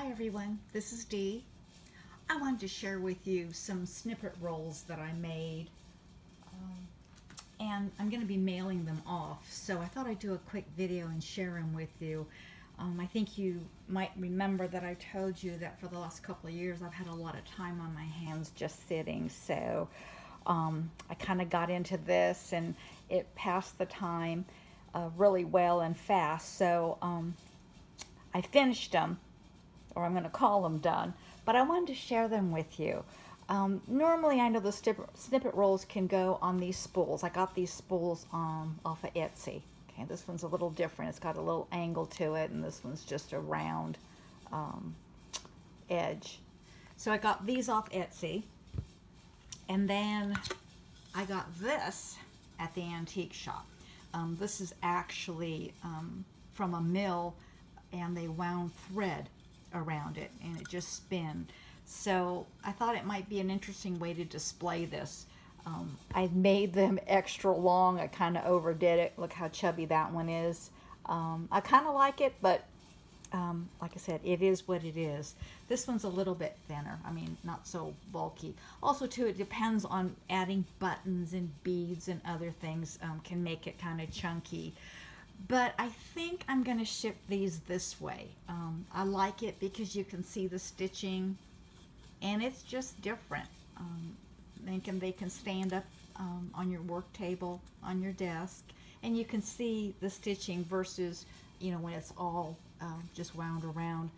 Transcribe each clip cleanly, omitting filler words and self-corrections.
Hi everyone, this is Dee. I wanted to share with you some snippet rolls that I made, and I'm going to be mailing them off, so I thought I'd do a quick video and share them with you. I think you might remember that I told you that for the last couple of years I've had a lot of time on my hands just sitting, so I kind of got into this and it passed the time really well and fast, so I finished them, or I'm going to call them done, but I wanted to share them with you. Normally I know the snippet rolls can go on these spools. I got these spools off of Etsy. Okay, this one's a little different. It's got a little angle to it, and this one's just a round edge. So I got these off Etsy, and then I got this at the antique shop. This is actually from a mill, and they wound thread around it and it just spin. So I thought it might be an interesting way to display this. I made them extra long. I kind of overdid it. Look how chubby that one is. I kind of like it, but like I said, it is what it is. This one's a little bit thinner. I mean, not so bulky. Also, too, it depends on adding buttons and beads and other things can make it kind of chunky. But I think I'm going to ship these this way. I like it because you can see the stitching, and it's just different. They can stand up on your work table, on your desk, and you can see the stitching versus, when it's all just wound around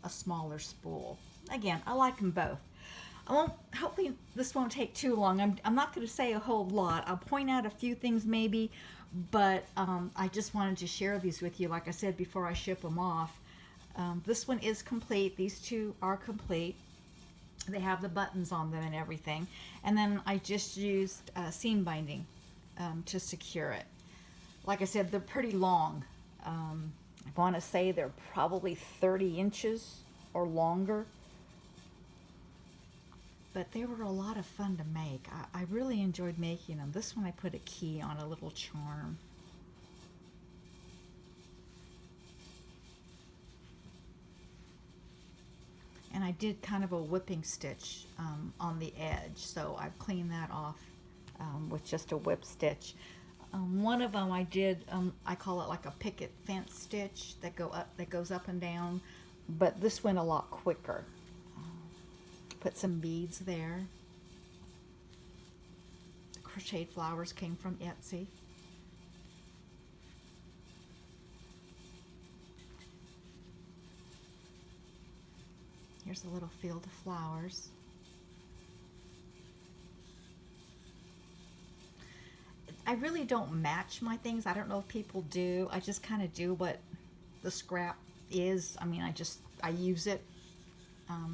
a smaller spool. Again, I like them both. Hopefully this won't take too long. I'm not going to say a whole lot. I'll point out a few things maybe, but I just wanted to share these with you, like I said, before I ship them off. This one is complete. These two are complete. They have the buttons on them and everything. And then I just used seam binding to secure it. Like I said, they're pretty long. I want to say they're probably 30 inches or longer. But they were a lot of fun to make. I really enjoyed making them. This one I put a key on, a little charm. And I did kind of a whipping stitch on the edge, so I've cleaned that off with just a whip stitch. One of them I did, I call it like a picket fence stitch that goes up and down, but this went a lot quicker. Put some beads there. The crocheted flowers came from Etsy. Here's a little field of flowers. I really don't match my things. I don't know if people do. I just kind of do what the scrap is. I mean, I use it.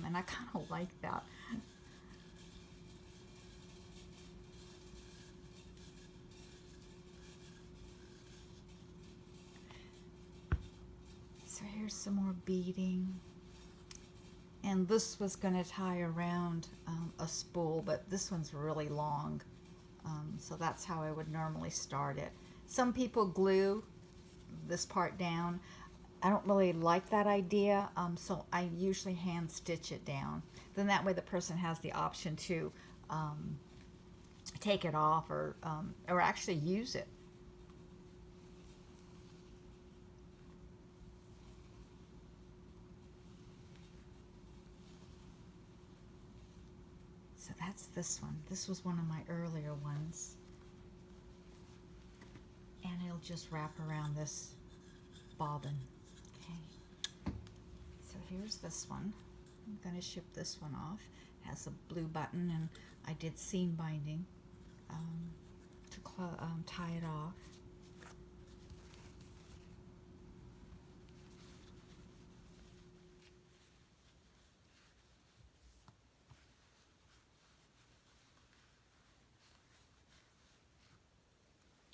And I kind of like that. So here's some more beading. And this was going to tie around a spool, but this one's really long. So that's how I would normally start it. Some people glue this part down. I don't really like that idea, so I usually hand stitch it down. Then that way the person has the option to take it off or actually use it. So that's this one. This was one of my earlier ones. And it'll just wrap around this bobbin. So here's this one. I'm going to ship this one off. It has a blue button, and I did seam binding to tie it off.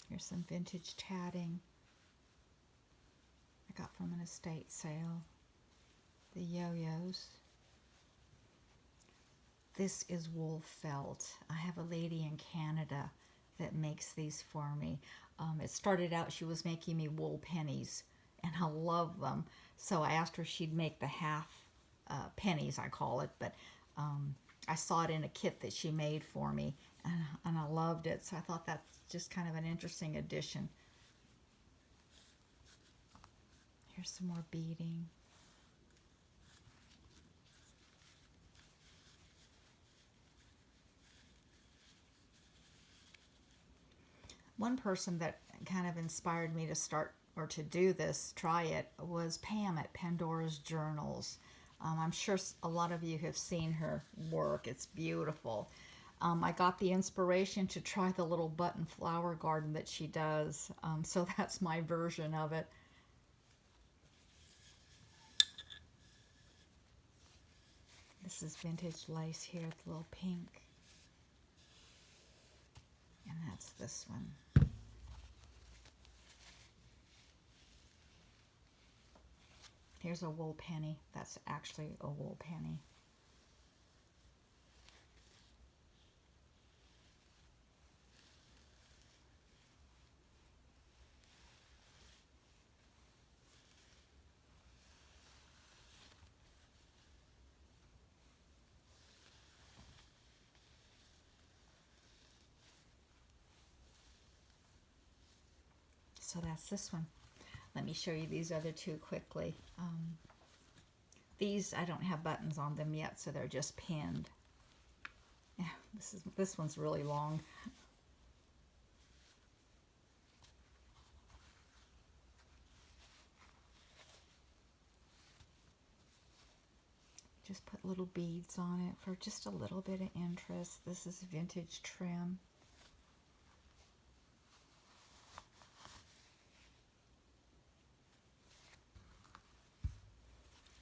Here's some vintage tatting I got from an estate sale. The yo-yos. This is wool felt. I have a lady in Canada that makes these for me. It started out she was making me wool pennies, and I love them. So I asked her if she'd make the half pennies, I call it, but I saw it in a kit that she made for me, and I loved it, so I thought that's just kind of an interesting addition. Here's some more beading. One person that kind of inspired me to start or to do this, try it, was Pam at Pandoras Journals. I'm sure a lot of you have seen her work. It's beautiful. I got the inspiration to try the little button flower garden that she does, so that's my version of it. This is vintage lace here, with a little pink. And that's this one. Here's a wool penny. That's actually a wool penny. So that's this one. Let me show you these other two quickly. These, I don't have buttons on them yet, so they're just pinned. Yeah, this one's really long. Just put little beads on it for just a little bit of interest. This is vintage trim.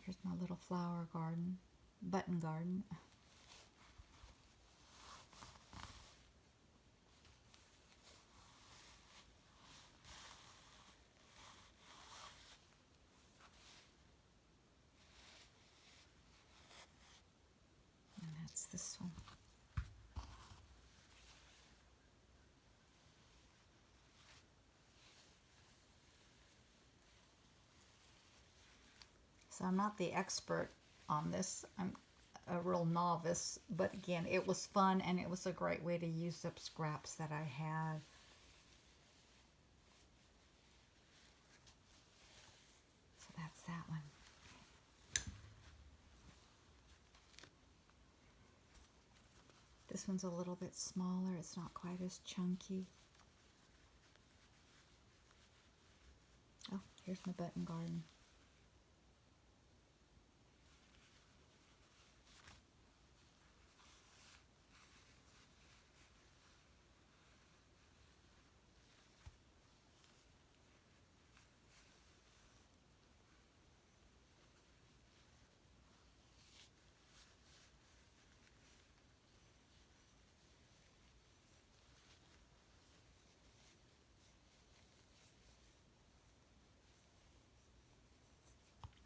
Here's my little flower garden, button garden. And that's this one. So I'm not the expert on this. I'm a real novice, but again, it was fun and it was a great way to use up scraps that I had. So that's that one. This one's a little bit smaller. It's not quite as chunky. Oh, here's my button garden.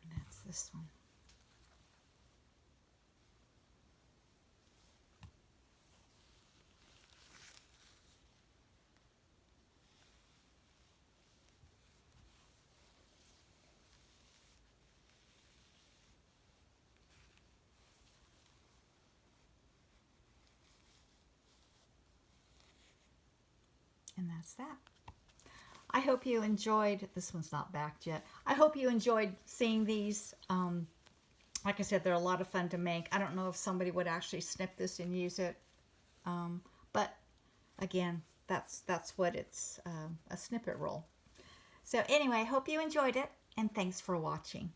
And that's this one. And that's that. I hope you enjoyed, this one's not backed yet. I hope you enjoyed seeing these. Like I said, they're a lot of fun to make. I don't know if somebody would actually snip this and use it. But again, that's what it's, a snippet roll. So anyway, I hope you enjoyed it, and thanks for watching.